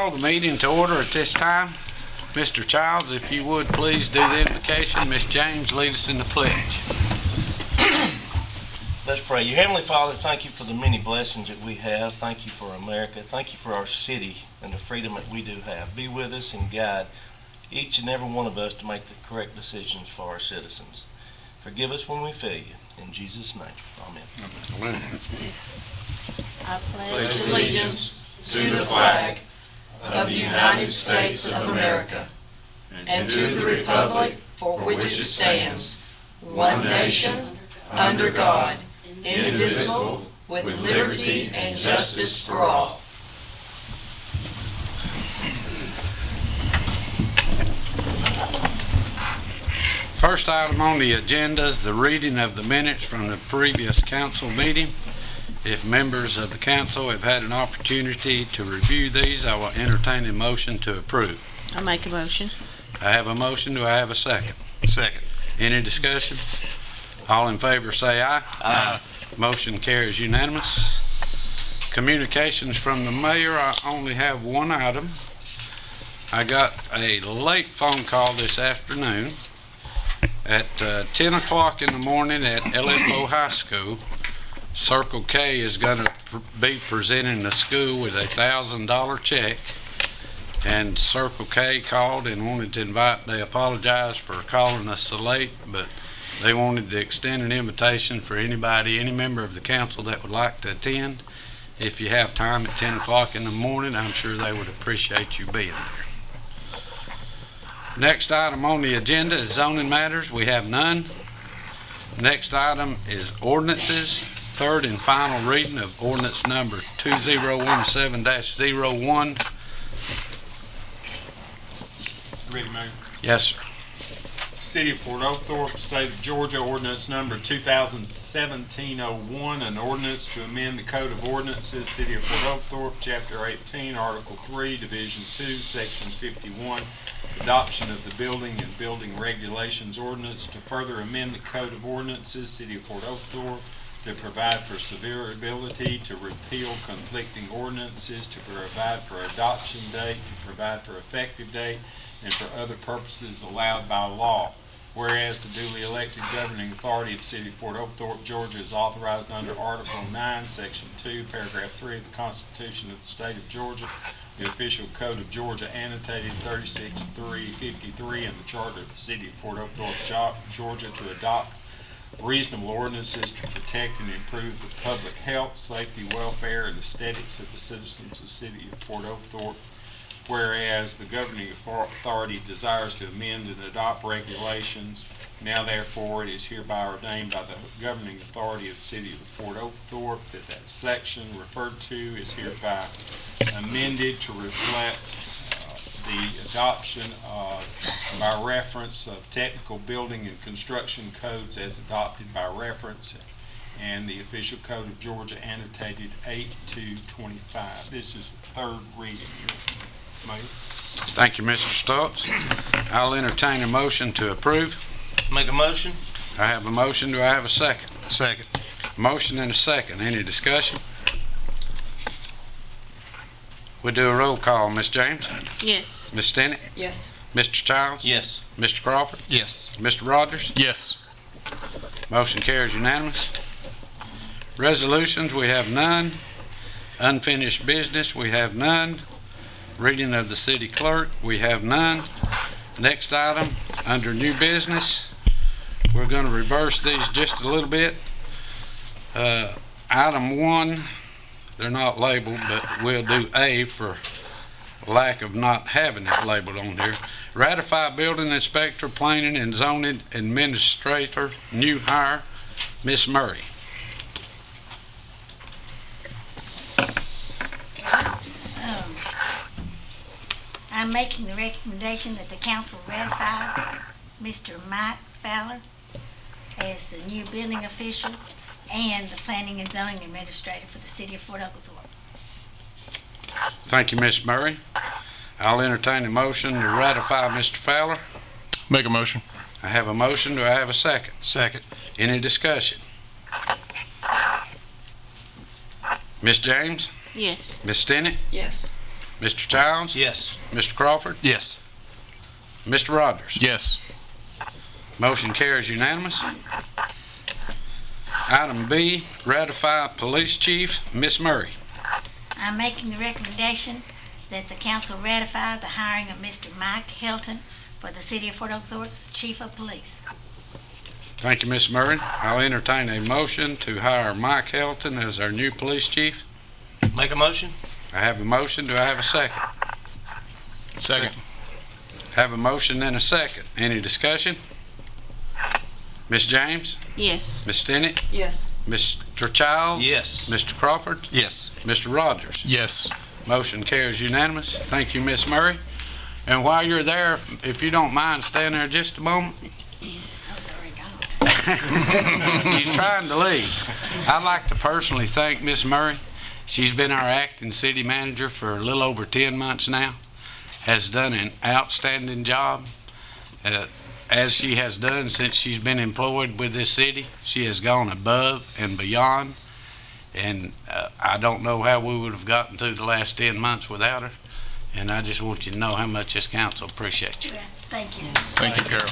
call the meeting to order at this time. Mr. Childs, if you would please do the invocation. Ms. James, lead us in the pledge. Let's pray. Your Heavenly Father, thank you for the many blessings that we have. Thank you for America. Thank you for our city and the freedom that we do have. Be with us and guide each and every one of us to make the correct decisions for our citizens. Forgive us when we fail you. In Jesus' name, amen. Amen. I pledge allegiance to the flag of the United States of America and to the republic for which it stands, one nation, under God, indivisible, with liberty and justice for all. First item on the agenda is the reading of the minutes from the previous council meeting. If members of the council have had an opportunity to review these, I will entertain a motion to approve. I make a motion. I have a motion. Do I have a second? Second. Any discussion? All in favor say aye. Aye. Motion carries unanimous. Communications from the mayor, I only have one item. I got a late phone call this afternoon at 10 o'clock in the morning at LFO High School. Circle K is going to be presenting the school with a $1,000 check, and Circle K called and wanted to invite. They apologized for calling us so late, but they wanted to extend an invitation for anybody, any member of the council that would like to attend. If you have time at 10 o'clock in the morning, I'm sure they would appreciate you being there. Next item on the agenda is zoning matters. We have none. Next item is ordinances. Third and final reading of ordinance number 2017-01. Ready, Mayor? Yes, sir. City of Fort Oglethorpe, State of Georgia, ordinance number 2017-01, an ordinance to amend the Code of Ordinances, City of Fort Oglethorpe, Chapter 18, Article 3, Division 2, Section 51, adoption of the Building and Building Regulations Ordinance to further amend the Code of Ordinances, City of Fort Oglethorpe, to provide for severability, to repeal conflicting ordinances, to provide for adoption date, to provide for effective date, and for other purposes allowed by law. Whereas the duly elected governing authority of the City of Fort Oglethorpe, Georgia is authorized under Article 9, Section 2, Paragraph 3 of the Constitution of the State of Georgia, the official code of Georgia annotated 36-353, and the Charter of the City of Fort Oglethorpe, Georgia, to adopt reasonable ordinances to protect and improve the public health, safety, welfare, and aesthetics of the citizens of the City of Fort Oglethorpe. Whereas the governing authority desires to amend and adopt regulations, now therefore it is hereby ordained by the governing authority of the City of Fort Oglethorpe that section referred to is hereby amended to reflect the adoption by reference of technical building and construction codes as adopted by reference, and the official code of Georgia annotated 8-25. This is the third reading. Mayor. Thank you, Mr. Stoltz. I'll entertain a motion to approve. Make a motion. I have a motion. Do I have a second? Second. Motion and a second. Any discussion? We do a roll call. Ms. James? Yes. Ms. Stinnett? Yes. Mr. Childs? Yes. Mr. Crawford? Yes. Mr. Rogers? Yes. Motion carries unanimous. Resolutions, we have none. Unfinished business, we have none. Reading of the city clerk, we have none. Next item, under new business, we're going to reverse these just a little bit. Item 1, they're not labeled, but we'll do A for lack of not having it labeled on here. Ratify building inspector, planning and zoning administrator, new hire, Miss Murray. I'm making the recommendation that the council ratify Mr. Mike Fowler as the new building official and the planning and zoning administrator for the City of Fort Oglethorpe. Thank you, Miss Murray. I'll entertain a motion to ratify Mr. Fowler. Make a motion. I have a motion. Do I have a second? Second. Any discussion? Miss James? Yes. Miss Stinnett? Yes. Mr. Childs? Yes. Mr. Crawford? Yes. Mr. Rogers? Yes. Motion carries unanimous. Item B, ratify Police Chief, Miss Murray. I'm making the recommendation that the council ratify the hiring of Mr. Mike Helton for the City of Fort Oglethorpe's Chief of Police. Thank you, Miss Murray. I'll entertain a motion to hire Mike Helton as our new police chief. Make a motion? I have a motion. Do I have a second? Second. Have a motion and a second. Any discussion? Miss James? Yes. Miss Stinnett? Yes. Mr. Childs? Yes. Mr. Crawford? Yes. Mr. Rogers? Yes. Motion carries unanimous. Thank you, Miss Murray. And while you're there, if you don't mind, stand there just a moment. I was already gone. He's trying to leave. I'd like to personally thank Miss Murray. She's been our acting city manager for a little over 10 months now. Has done an outstanding job. As she has done since she's been employed with this city, she has gone above and beyond. And I don't know how we would have gotten through the last 10 months without her. And I just want you to know how much this council appreciates you. Well, thank you. Thank you, Carol.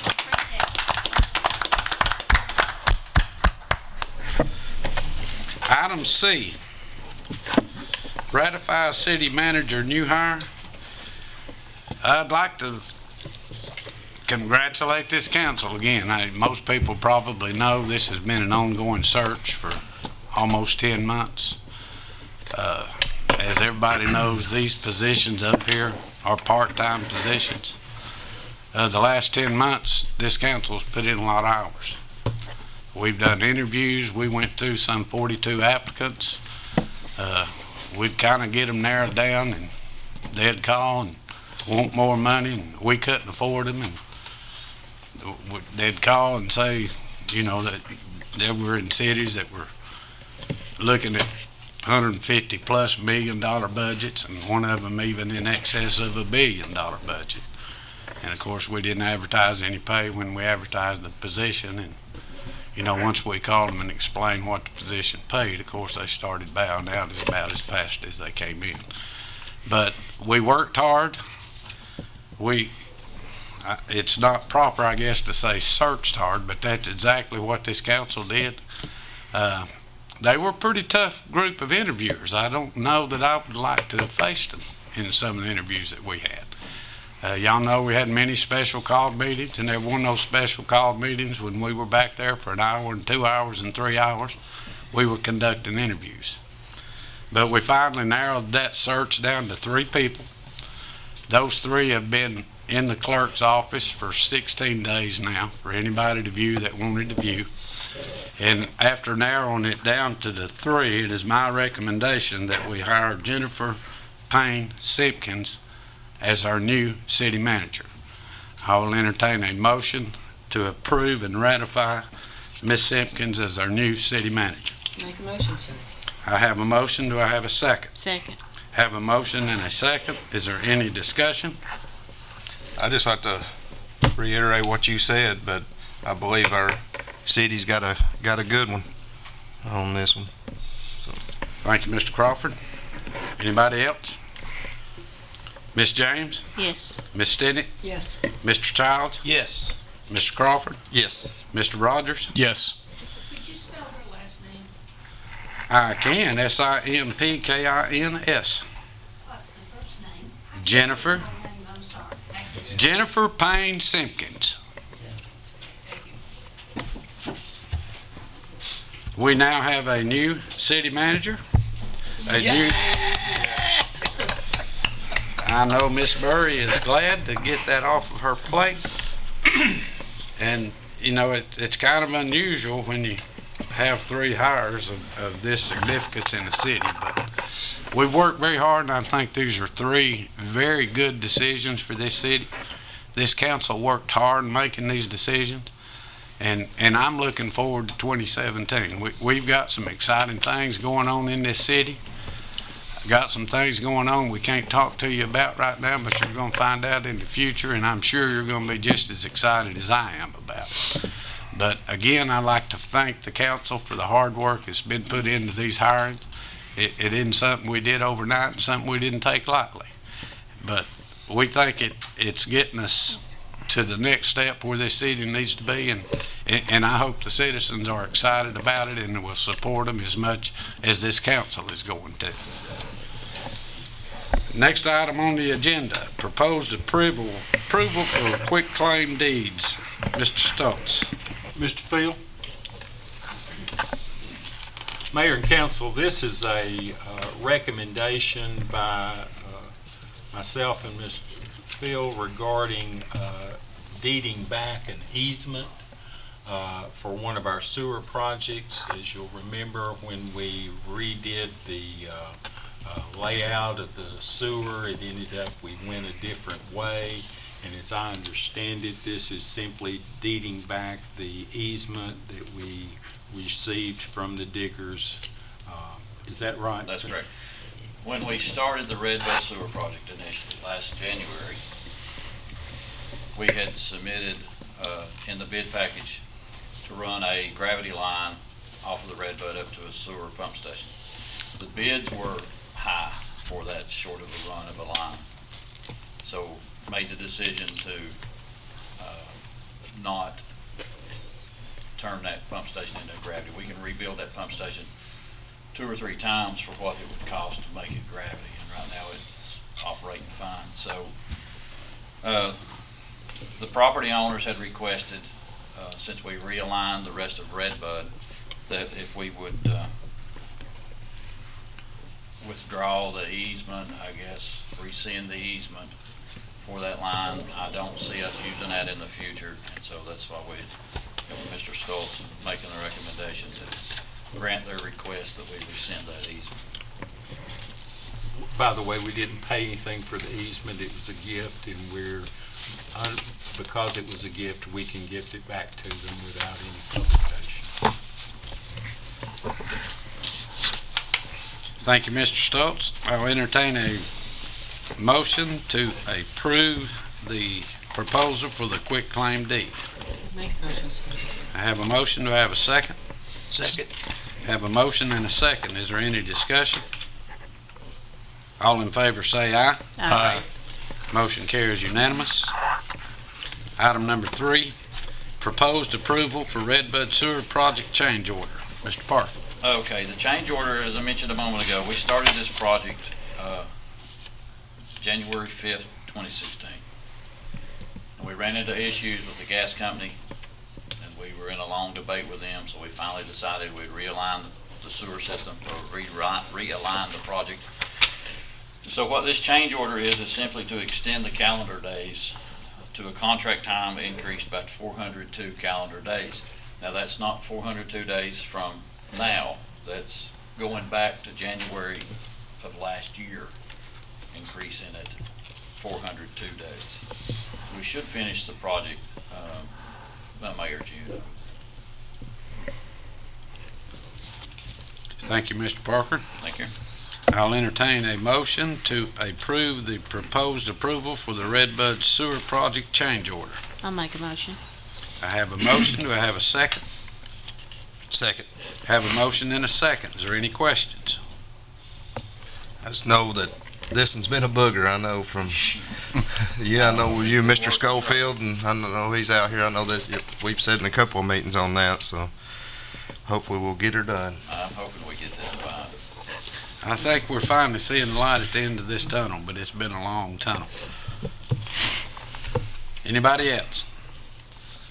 Item C, ratify city manager new hire. I'd like to congratulate this council again. Most people probably know this has been an ongoing search for almost 10 months. As everybody knows, these positions up here are part-time positions. The last 10 months, this council's put in a lot of hours. We've done interviews. We went through some 42 applicants. We'd kind of get them narrowed down, and they'd call and want more money, and we couldn't afford them. And they'd call and say, you know, that they were in cities that were looking at $150+ million budgets, and one of them even in excess of $1 billion budget. And of course, we didn't advertise any pay when we advertised the position. And you know, once we called them and explained what the position paid, of course, they started bowing out about as fast as they came in. But we worked hard. It's not proper, I guess, to say searched hard, but that's exactly what this council did. They were a pretty tough group of interviewers. I don't know that I would like to have faced them in some of the interviews that we had. Y'all know we had many special called meetings, and every one of those special called meetings, when we were back there for an hour and 2 hours and 3 hours, we were conducting interviews. But we finally narrowed that search down to 3 people. Those 3 have been in the clerk's office for 16 days now for anybody to view that wanted to view. And after narrowing it down to the 3, it is my recommendation that we hire Jennifer Payne Simpkins as our new city manager. I will entertain a motion to approve and ratify Ms. Simpkins as our new city manager. Make a motion, sir. I have a motion. Do I have a second? Second. Have a motion and a second. Is there any discussion? I just like to reiterate what you said, but I believe our city's got a good one on this one. Thank you, Mr. Crawford. Anybody else? Miss James? Yes. Miss Stinnett? Yes. Mr. Childs? Yes. Mr. Crawford? Yes. Mr. Rogers? Yes. Could you spell her last name? I can. Simpkins. What's the first name? Jennifer. I'm sorry. Jennifer Payne Simpkins. We now have a new city manager. I know Miss Murray is glad to get that off of her plate. And, you know, it's kind of unusual when you have 3 hires of this significance in the city. But we've worked very hard, and I think these are 3 very good decisions for this city. This council worked hard in making these decisions. And I'm looking forward to 2017. We've got some exciting things going on in this city. Got some things going on we can't talk to you about right now, but you're going to find out in the future, and I'm sure you're going to be just as excited as I am about it. But again, I'd like to thank the council for the hard work that's been put into these hirings. It isn't something we did overnight and something we didn't take lightly. But we think it's getting us to the next step where this city needs to be, and I hope the citizens are excited about it and will support them as much as this council is going to. Next item on the agenda, proposed approval for quick claim deeds. Mr. Stoltz. Mr. Field? Mayor and Council, this is a recommendation by myself and Mr. Field regarding deeding back an easement for one of our sewer projects. As you'll remember, when we redid the layout of the sewer, it ended up we went a different way. And as I understand it, this is simply deeding back the easement that we received from the diggers. Is that right? That's correct. When we started the Redbud Sewer Project initially last January, we had submitted in the bid package to run a gravity line off of the Redbud up to a sewer pump station. The bids were high for that short of a run of a line. So made the decision to not turn that pump station into gravity. We can rebuild that pump station 2 or 3 times for what it would cost to make it gravity, and right now it's operating fine. So the property owners had requested, since we realigned the rest of Redbud, that if we would withdraw the easement, I guess, rescind the easement for that line. I don't see us using that in the future, and so that's why Mr. Stoltz making the recommendation to grant their request that we rescind that easement. By the way, we didn't pay anything for the easement. It was a gift, and because it was a gift, we can gift it back to them without any publication. Thank you, Mr. Stoltz. I'll entertain a motion to approve the proposal for the quick claim deed. Make a motion, sir. I have a motion. Do I have a second? Second. Have a motion and a second. Is there any discussion? All in favor say aye. Aye. Motion carries unanimous. Item number 3, proposed approval for Redbud Sewer Project change order. Mr. Parker. Okay, the change order, as I mentioned a moment ago, we started this project January 5th, 2016. And we ran into issues with the gas company, and we were in a long debate with them, so we finally decided we'd realign the sewer system, or realign the project. So what this change order is simply to extend the calendar days to a contract time increased by 402 calendar days. Now, that's not 402 days from now. That's going back to January of last year, increasing it 402 days. We should finish the project by May or June. Thank you, Mr. Parker. Thank you. I'll entertain a motion to approve the proposed approval for the Redbud Sewer Project change order. I'll make a motion. I have a motion. Do I have a second? Second. Have a motion and a second. Is there any questions? I just know that this one's been a booger, I know from, I know with you, Mr. Schofield, and I know he's out here. I know that we've sat in a couple of meetings on that, so hopefully we'll get her done. I'm hoping we get this behind us. I think we're finally seeing the light at the end of this tunnel, but it's been a long tunnel. Anybody else?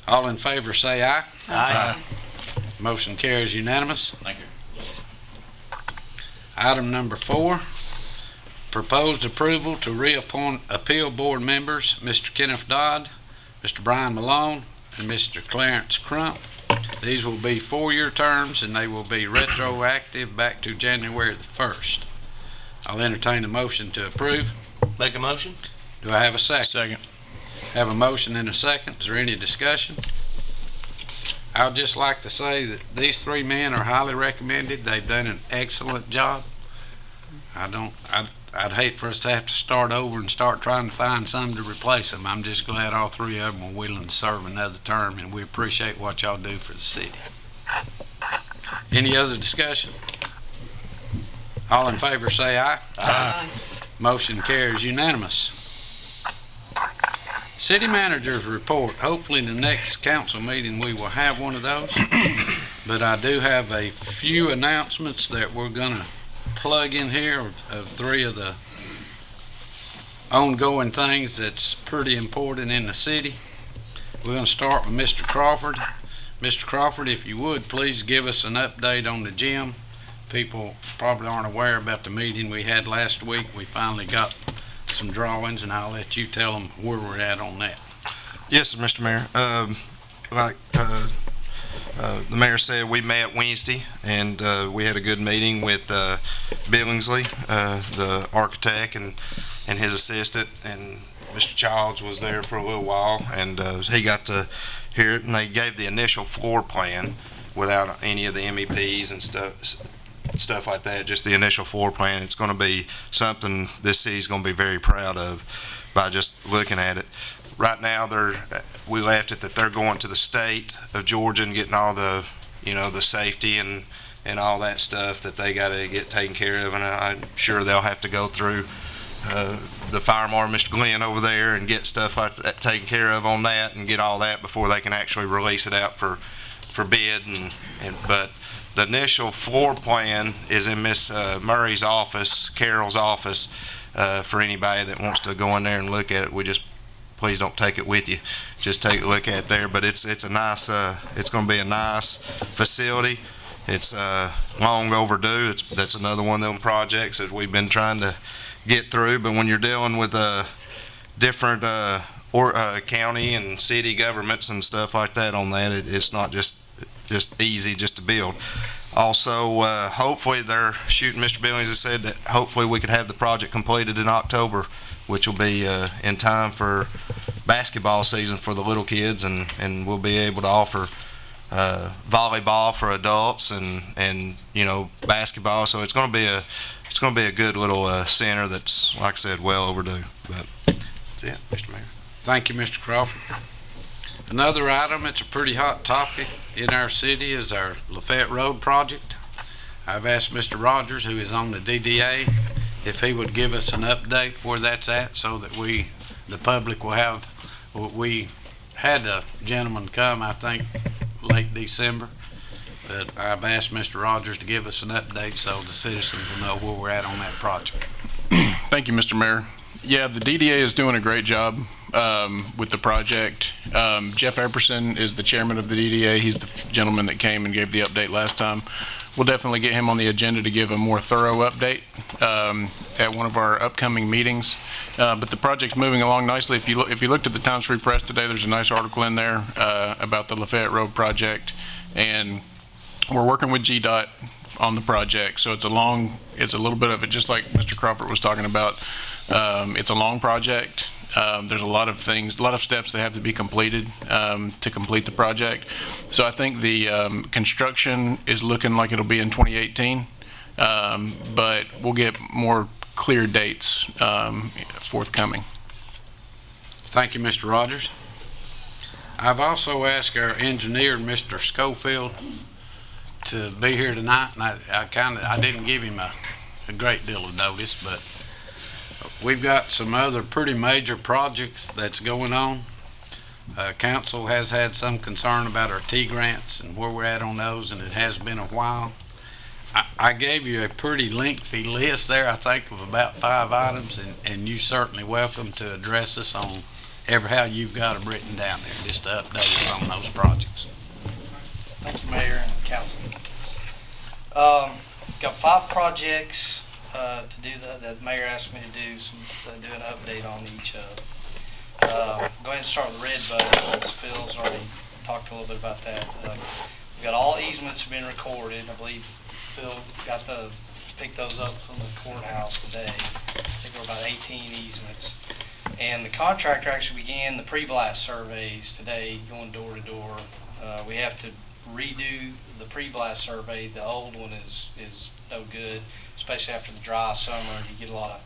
All in favor say aye. Aye. Motion carries unanimous. Thank you. Item number 4, proposed approval to reappoint appeal board members, Mr. Kenneth Dodd, Mr. Brian Malone, and Mr. Clarence Crump. These will be 4-year terms, and they will be retroactive back to January the 1st. I'll entertain a motion to approve. Make a motion? Do I have a second? Second. Have a motion and a second. Is there any discussion? I'd just like to say that these 3 men are highly recommended. They've done an excellent job. I'd hate for us to have to start over and start trying to find some to replace them. I'm just glad all 3 of them were willing to serve another term, and we appreciate what y'all do for the city. Any other discussion? All in favor say aye. Aye. Motion carries unanimous. City manager's report. Hopefully the next council meeting we will have one of those. But I do have a few announcements that we're gonna plug in here of three of the ongoing things that's pretty important in the city. We're gonna start with Mr. Crawford. Mr. Crawford, if you would, please give us an update on the gym. People probably aren't aware about the meeting we had last week. We finally got some drawings, and I'll let you tell them where we're at on that. Yes, sir, Mr. Mayor. The mayor said, we met Wednesday, and we had a good meeting with Billingsley, the architect, and his assistant, and Mr. Childs was there for a little while, and he got to hear it, and they gave the initial floor plan without any of the MEPs and stuff like that, just the initial floor plan. It's going to be something this city's going to be very proud of by just looking at it. Right now, we left it that they're going to the state of Georgia and getting all the, the safety and all that stuff that they got to get taken care of, and I'm sure they'll have to go through the fire marshal, Mr. Glenn, over there, and get stuff like that taken care of on that, and get all that before they can actually release it out for bid. But the initial floor plan is in Miss Murray's office, Carol's office, for anybody that wants to go in there and look at it. Please don't take it with you. Just take a look at it there. But it's a nice, it's going to be a nice facility. It's long overdue. That's another one of them projects that we've been trying to get through. But when you're dealing with different county and city governments and stuff like that on that, it's not just easy just to build. Also, hopefully they're shooting. Mr. Billings has said that hopefully we could have the project completed in October, which will be in time for basketball season for the little kids, and we'll be able to offer volleyball for adults and basketball. So it's going to be a good little center that's, like I said, well overdue. But that's it, Mr. Mayor. Thank you, Mr. Crawford. Another item, it's a pretty hot topic in our city, is our Lafayette Road project. I've asked Mr. Rogers, who is on the DDA, if he would give us an update where that's at, so that the public will have. We had a gentleman come, I think, late December, but I've asked Mr. Rogers to give us an update so the citizens will know where we're at on that project. Thank you, Mr. Mayor. Yeah, the DDA is doing a great job with the project. Jeff Epperson is the chairman of the DDA. He's the gentleman that came and gave the update last time. We'll definitely get him on the agenda to give a more thorough update at one of our upcoming meetings. But the project's moving along nicely. If you looked at the Times Free Press today, there's a nice article in there about the Lafayette Road project, and we're working with GDOT on the project. So it's a little bit of it, just like Mr. Crawford was talking about. It's a long project. There's a lot of steps that have to be completed to complete the project. So I think the construction is looking like it'll be in 2018, but we'll get more clear dates forthcoming. Thank you, Mr. Rogers. I've also asked our engineer, Mr. Schofield, to be here tonight, and I didn't give him a great deal of notice, but we've got some other pretty major projects that's going on. Council has had some concern about our T grants and where we're at on those, and it has been a while. I gave you a pretty lengthy list there, I think, of about 5 items, and you certainly welcome to address us on how you've got them written down there, just to update us on those projects. Thank you, Mayor and Council. Got 5 projects to do that the Mayor asked me to do an update on each of. Go ahead and start with the red button, as Phil's already talked a little bit about that. We've got all easements have been recorded. I believe Phil got to pick those up from the courthouse today. I think there were about 18 easements. And the contractor actually began the pre-blast surveys today, going door to door. We have to redo the pre-blast survey. The old one is no good, especially after the dry summer. You get a lot of,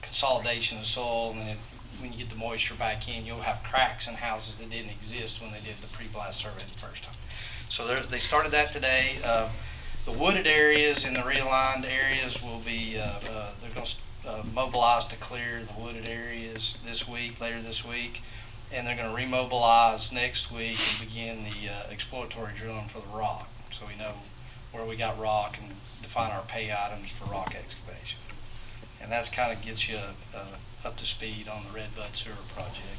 consolidation of soil, and then when you get the moisture back in, you'll have cracks in houses that didn't exist when they did the pre-blast survey the first time. So they started that today. The wooded areas and the realigned areas will be, they're going to mobilized to clear the wooded areas later this week. And they're going to remobilize next week and begin the exploratory drilling for the rock. So we know where we got rock and define our pay items for rock excavation. And that's kind of gets you up to speed on the Redbud Sewer Project.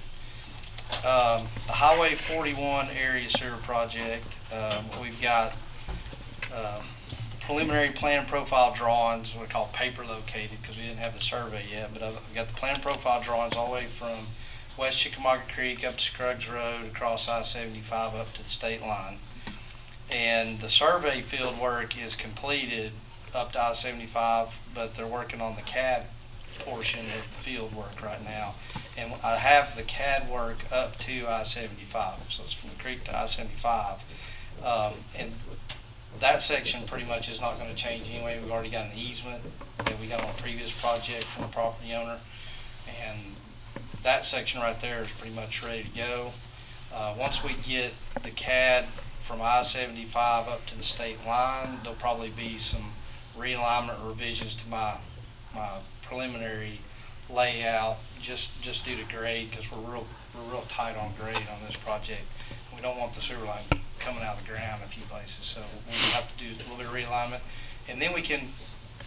The Highway 41 area sewer project, we've got preliminary plan profile drawings, what we call paper located because we didn't have the survey yet, but I've got the plan profile drawings all the way from West Chickamauga Creek up to Scruggs Road, across I-75 up to the state line. And the survey field work is completed up to I-75, but they're working on the CAD portion of the field work right now. And I have the CAD work up to I-75, so it's from the creek to I-75. And that section pretty much is not going to change anyway. We've already got an easement that we got on a previous project from the property owner. And that section right there is pretty much ready to go. Once we get the CAD from I-75 up to the state line, there'll probably be some realignment or revisions to my preliminary layout just due to grade, because we're real tight on grade on this project. We don't want the sewer line coming out of the ground in a few places, so we'll have to do a little bit of realignment, and then we can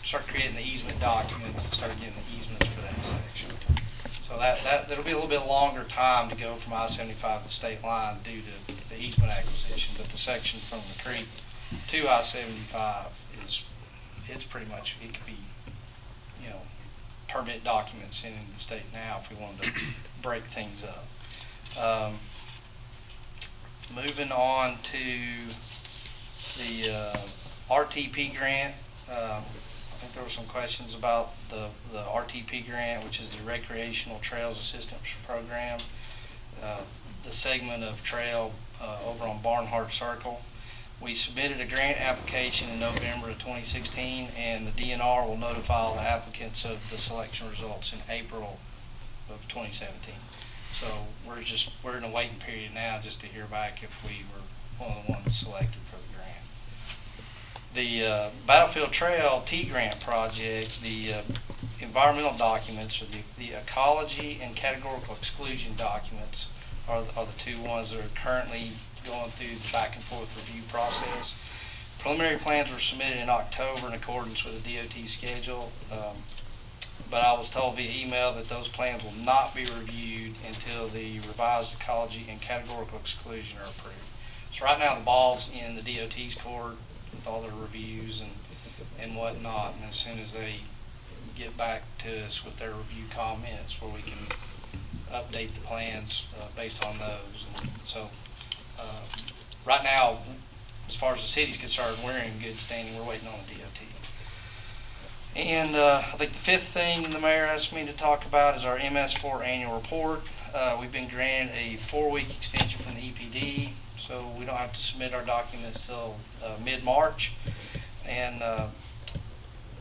start creating the easement documents and start getting the easements for that section. So that'll be a little bit longer time to go from I-75 to the state line due to the easement acquisition, but the section from the creek to I-75 is pretty much, it could be, permit documents in the state now if we wanted to break things up. Moving on to the RTP grant. I think there were some questions about the RTP grant, which is the Recreational Trails Assistance Program, the segment of trail over on Barnhart Circle. We submitted a grant application in November of 2016, and the DNR will notify the applicants of the selection results in April of 2017. So we're in a waiting period now just to hear back if we were one of the ones selected for the grant. The Battlefield Trail T-Grant project, the environmental documents, or the ecology and categorical exclusion documents are the two ones that are currently going through the back and forth review process. Preliminary plans were submitted in October in accordance with the DOT schedule, but I was told via email that those plans will not be reviewed until the revised ecology and categorical exclusion are approved. So right now the ball's in the DOT's court with all their reviews and whatnot, and as soon as they get back to us with their review comments where we can update the plans based on those. And so right now, as far as the city's concerned, we're in good standing. We're waiting on the DOT. And I think the fifth thing the mayor asked me to talk about is our MS4 annual report. We've been granted a 4-week extension from the EPD, so we don't have to submit our documents till mid-March. And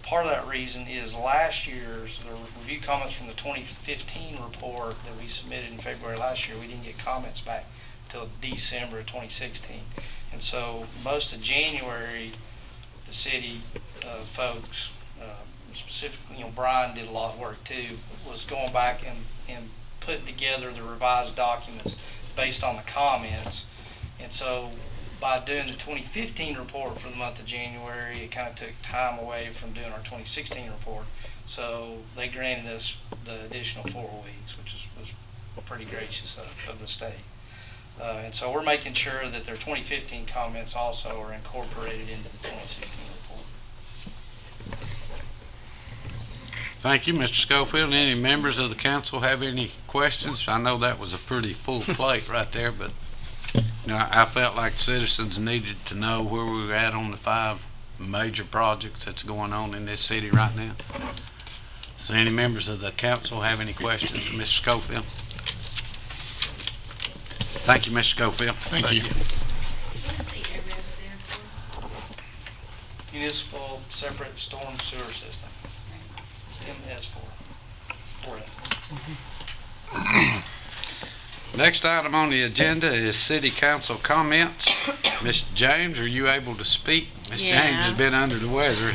part of that reason is last year's, the review comments from the 2015 report that we submitted in February last year, we didn't get comments back till December of 2016. And so most of January, the city folks, specifically, Brian did a lot of work too, was going back and putting together the revised documents based on the comments. And so by doing the 2015 report for the month of January, it kind of took time away from doing our 2016 report. So they granted us the additional 4 weeks, which was pretty gracious of the state. And so we're making sure that their 2015 comments also are incorporated into the 2016 report. Thank you, Mr. Schofield. Any members of the council have any questions? I know that was a pretty full plate right there, but I felt like citizens needed to know where we were at on the 5 major projects that's going on in this city right now. So any members of the council have any questions for Mr. Schofield? Thank you, Mr. Schofield. Thank you. Municipal Separate Storm Sewer System, MS4. Next item on the agenda is city council comments. Mr. James, are you able to speak? Mr. Yeah. James has been under the weather.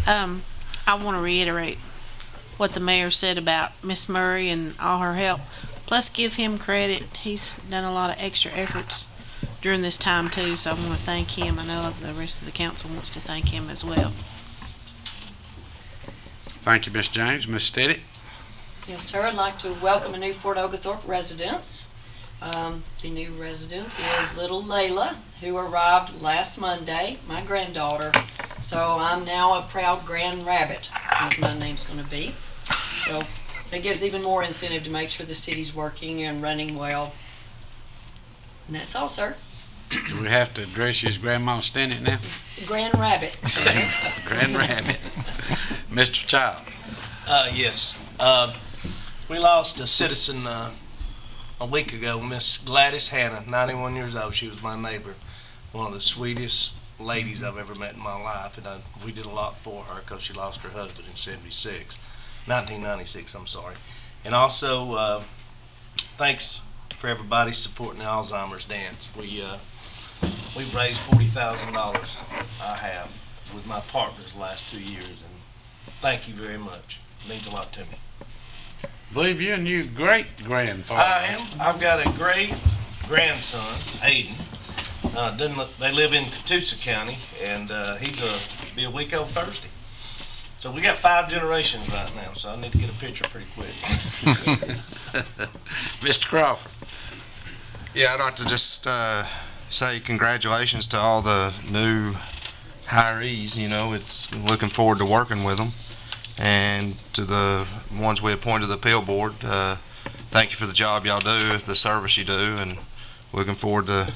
I want to reiterate what the mayor said about Miss Murray and all her help. Plus, give him credit. He's done a lot of extra efforts during this time too, so I want to thank him. I know the rest of the council wants to thank him as well. Thank you, Ms. James. Ms. Steddy? Yes, sir. I'd like to welcome a new Fort Oglethorpe resident. The new resident is little Layla, who arrived last Monday, my granddaughter. So I'm now a proud grand rabbit, as my name's going to be. So it gives even more incentive to make sure the city's working and running well. And that's all, sir. Do we have to address you as Grandma Stennett now? Grand rabbit. Grand Rabbit. Mr. Childs? Yes. We lost a citizen a week ago, Miss Gladys Hannah, 91 years old. She was my neighbor. One of the sweetest ladies I've ever met in my life. And we did a lot for her because she lost her husband in 1996, I'm sorry. And also, thanks for everybody supporting the Alzheimer's dance. We've raised $40,000, I have, with my partners the last 2 years. And thank you very much. It means a lot to me. Believe you and you great-grandfather. I am. I've got a great-grandson, Aiden. They live in Catoosa County, and he's be a week old Thursday. So we got 5 generations right now, so I need to get a picture pretty quick. Mr. Crawford? Yeah, I'd like to just say congratulations to all the new hirees. You know, it's looking forward to working with them. And to the ones we appointed to the appeal board, thank you for the job y'all do, the service you do, and looking forward to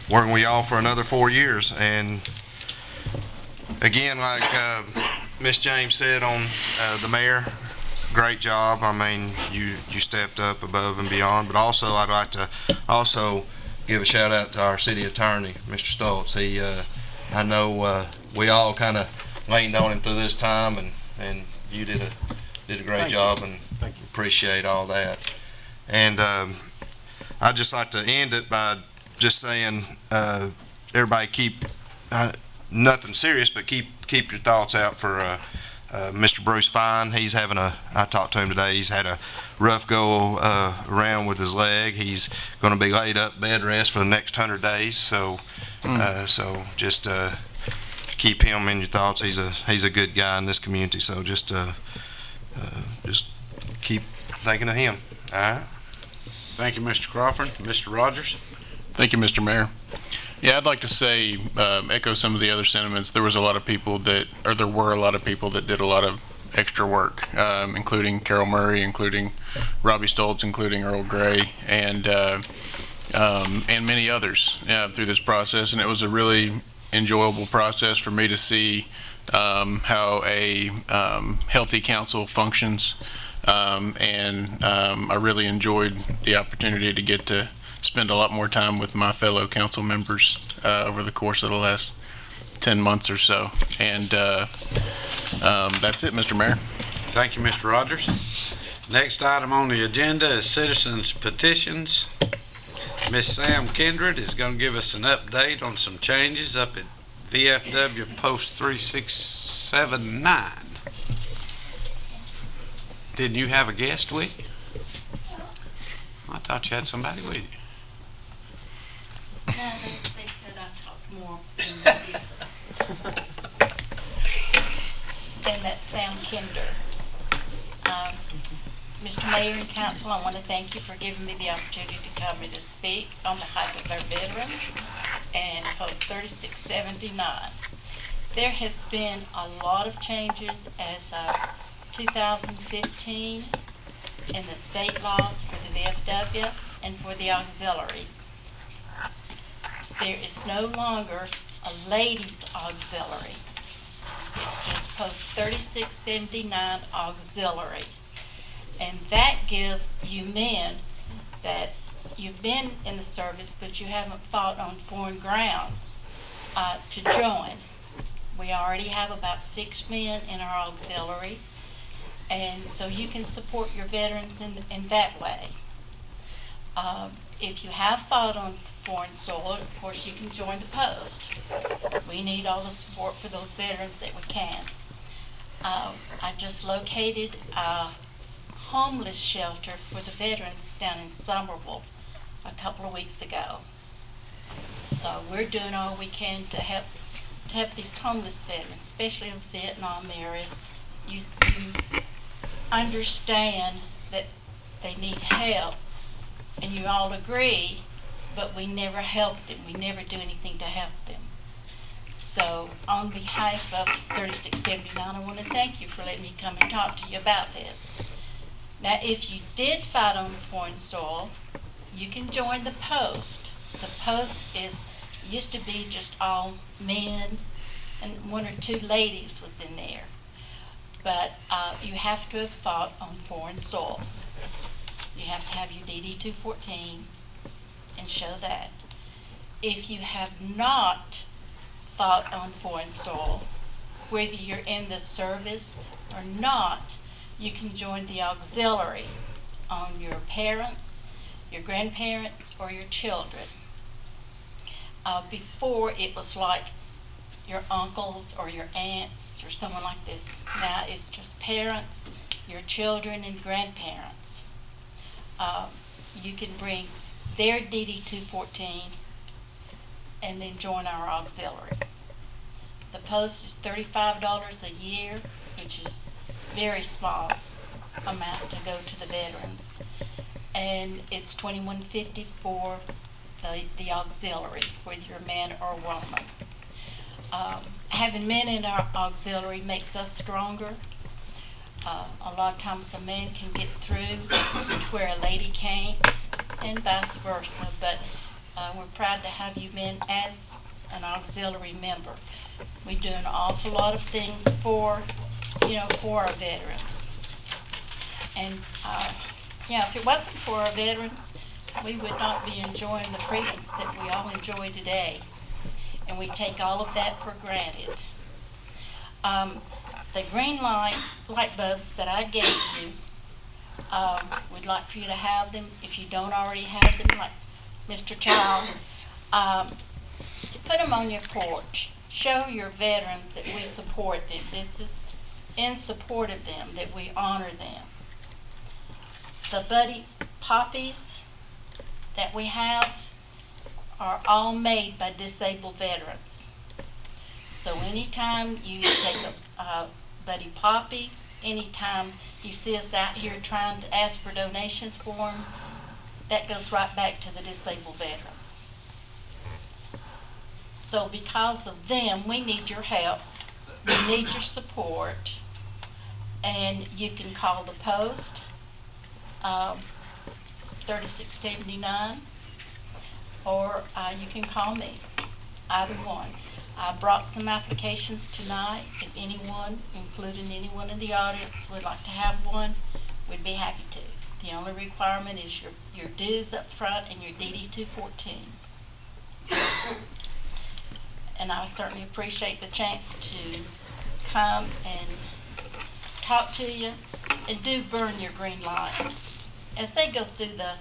working with y'all for another 4 years. And again, like Miss James said on the mayor, great job. I mean, you stepped up above and beyond. But also, I'd like to also give a shout out to our city attorney, Mr. Stoltz. He, I know we all kind of leaned on him through this time, and you did a great job, and appreciate all that. And I'd just like to end it by just saying, everybody keep nothing serious, but keep your thoughts out for Mr. Bruce Fine. He's having I talked to him today. He's had a rough go around with his leg. He's going to be laid up bed rest for the next 100 days. So just keep him in your thoughts. He's a good guy in this community. So just keep thinking of him. All right. Thank you, Mr. Crawford. Mr. Rogers? Thank you, Mr. Mayor. Yeah, I'd like to say, echo some of the other sentiments. There were a lot of people that did a lot of extra work, including Carol Murray, including Robbie Stoltz, including Earl Gray, and many others through this process. And it was a really enjoyable process for me to see how a healthy council functions, and I really enjoyed the opportunity to get to spend a lot more time with my fellow council members over the course of the last 10 months or so. And that's it, Mr. Mayor. Thank you, Mr. Rogers. Next item on the agenda is citizens petitions. Miss Sam Kindred is going to give us an update on some changes up at VFW Post 3679. Didn't you have a guest with you? I thought you had somebody with you. No, they said I'd talk more. And that's Sam Kinder. Mr. Mayor and Council, I want to thank you for giving me the opportunity to come and to speak on behalf of our veterans and Post 3679. There has been a lot of changes as of 2015 in the state laws for the VFW and for the auxiliaries. There is no longer a ladies auxiliary. It's just Post 3679 auxiliary. And that gives you men that you've been in the service but you haven't fought on foreign ground to join. We already have about 6 men in our auxiliary, and so you can support your veterans in that way. If you have fought on foreign soil, of course you can join the post. We need all the support for those veterans that we can. I just located a homeless shelter for the veterans down in Somerville a couple of weeks ago. So we're doing all we can to help these homeless veterans, especially in the Vietnam area. You understand that they need help, and you all agree, but we never help them. We never do anything to help them. So on behalf of 3679, I want to thank you for letting me come and talk to you about this. Now, if you did fight on foreign soil, you can join the post. The post used to be just all men, and one or two ladies was in there. But you have to have fought on foreign soil. You have to have your DD-214 and show that. If you have not fought on foreign soil, whether you're in the service or not, you can join the auxiliary on your parents, your grandparents, or your children. Before, it was like your uncles or your aunts or someone like this. Now it's just parents, your children, and grandparents. You can bring their DD-214 and then join our auxiliary. The post is $35 a year, which is very small amount to go to the veterans, and it's $21.50 for the auxiliary, whether you're a man or a woman. Having men in our auxiliary makes us stronger. A lot of times a man can get through where a lady can't, and vice versa, but we're proud to have you men as an auxiliary member. We do an awful lot of things for our veterans. And if it wasn't for our veterans, we would not be enjoying the freedoms that we all enjoy today. And we take all of that for granted. The green light bulbs that I gave you, we'd like for you to have them. If you don't already have them, like Mr. Childs, put them on your porch. Show your veterans that we support them. This is in support of them, that we honor them. The buddy poppies that we have are all made by disabled veterans. So anytime you take a buddy poppy, anytime you see us out here trying to ask for donations for them, that goes right back to the disabled veterans. So because of them, we need your help, we need your support, and you can call the post, 3679, or you can call me, either one. I brought some applications tonight. If anyone, including anyone in the audience, would like to have one, we'd be happy to. The only requirement is your dues up front and your DD-214. And I certainly appreciate the chance to come and talk to you, and do burn your green lights. As they go through the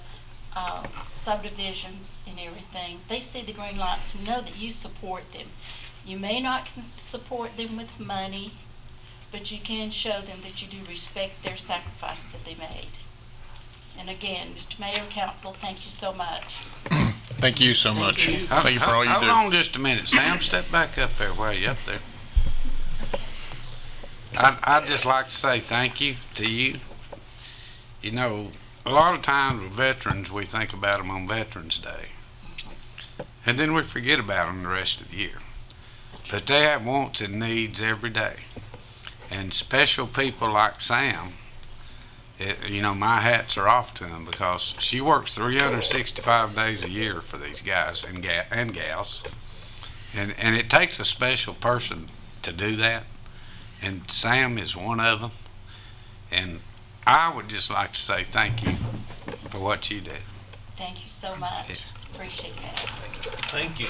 subdivisions and everything, they see the green lights and know that you support them. You may not support them with money, but you can show them that you do respect their sacrifice that they made. And again, Mr. Mayor, Council, thank you so much. Thank you so much. Thank you for all you do. Hold on just a minute, Sam. Step back up there. Where are you up there? I'd just like to say thank you to you. You know, a lot of times with veterans, we think about them on Veterans Day. And then we forget about them the rest of the year. But they have wants and needs every day. And special people like Sam, my hats are off to them, because she works 365 days a year for these guys and gals. And it takes a special person to do that. And Sam is one of them. And I would just like to say thank you for what you do. Thank you so much. Yeah. Appreciate that. Thank you.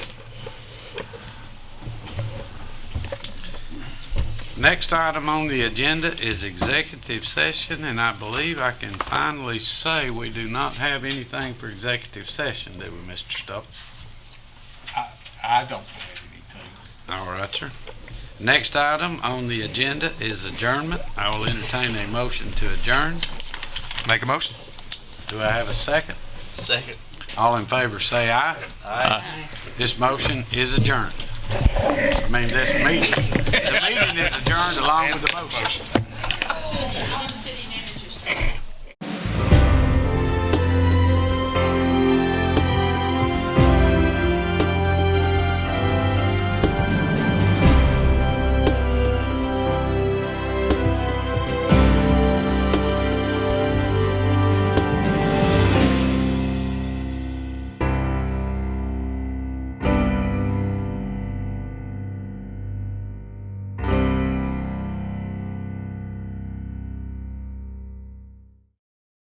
Next item on the agenda is executive session, and I believe I can finally say we do not have anything for executive session, do we, Mr. Stokes? I don't have anything. All right, sir. Next item on the agenda is adjournment. I will entertain a motion to adjourn. Make a motion. Do I have a second? Second. All in favor, say aye. Aye. This motion is adjourned. I mean, this meeting, the meeting is adjourned along with the motion.